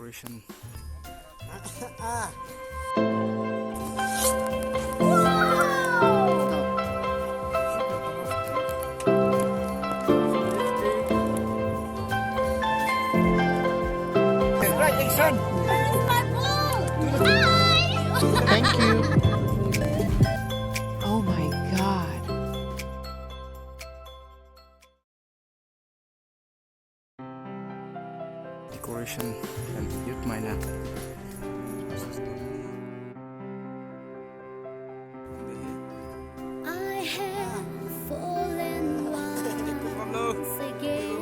decoration. Congratulations! Thank you. Oh my God. Decoration Endiud Daimai na. I have fallen once again,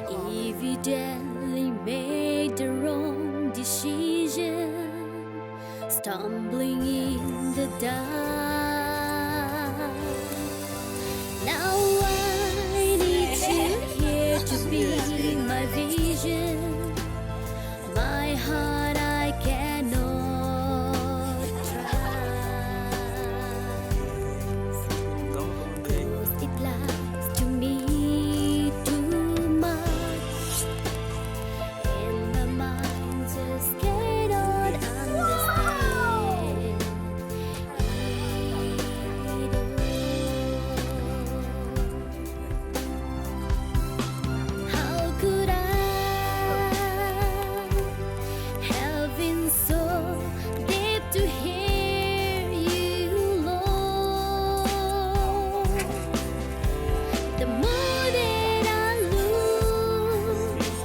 evidently made the wrong decision, stumbling in the dark. Now I need you here to be my vision, my heart I cannot trust, 'cause it lies to me too much, and my mind just cannot understand it all. How could I have been so deep to hear you, Lord? The more that I lose,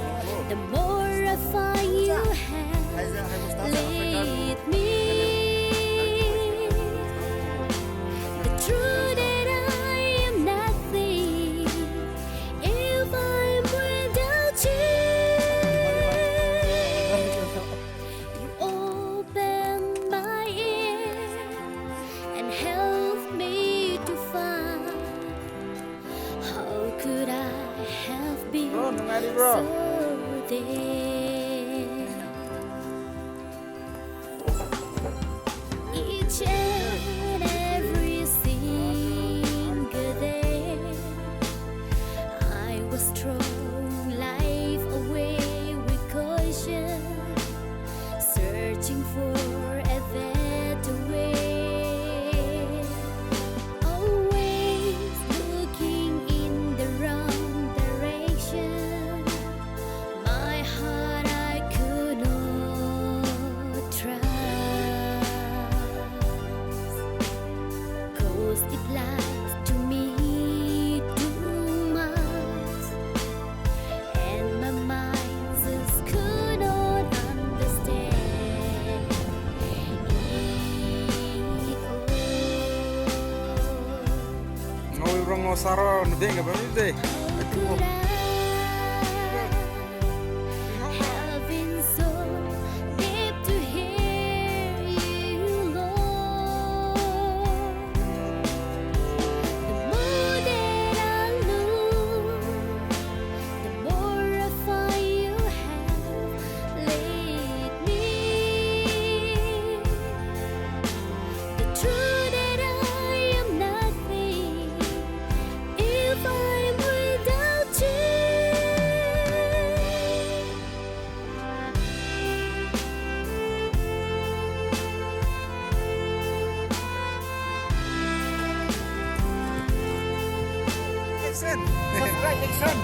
the more I find you have led me. The truth that I am nothing if I'm without you. You open my ears and help me to find. How could I have been so there? Each and every single day, I was throwing life away with caution, searching for a better way, always looking in the wrong direction. My heart I could not trust, 'cause it lies to me too much, and my mind just could not understand it all. Ngồi rong ngồi saro nó đen cái gì đây? How could I have been so deep to hear you, Lord? The more that I lose, the more I find you have led me. The truth that I am nothing if I'm without you. Congratulations!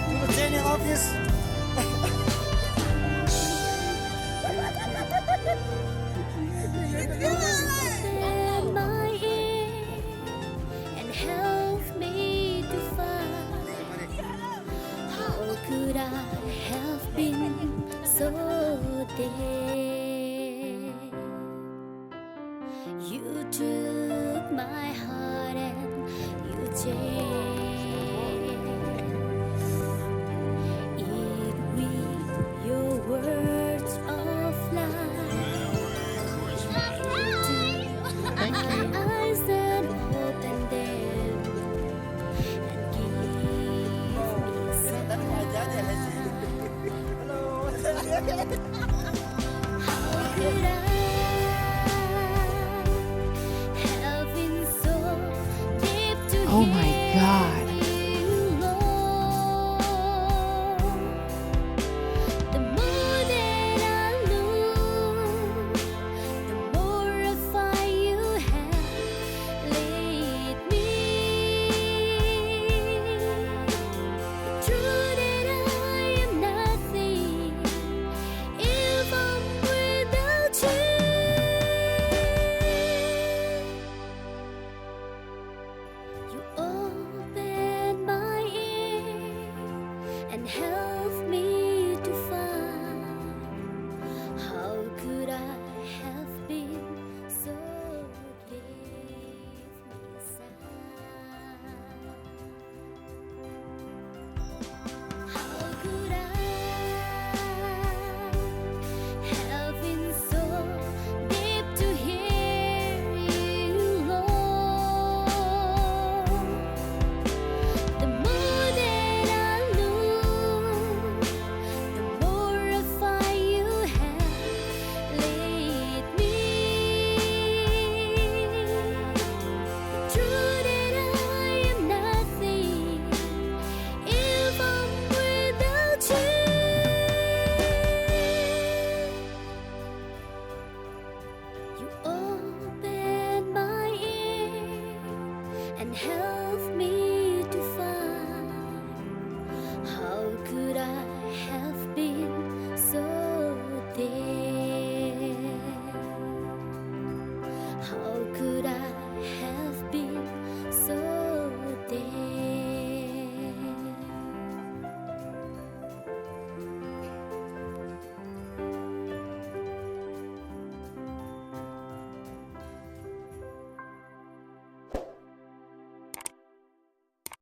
You were changing all this. Open my ear and help me to find. How could I have been so dead? You took my heart and you changed it with your words of life. Thank you. Eyes that open them and give me sight. How could I have been so deep to Oh my God. hear you, Lord? of me to find.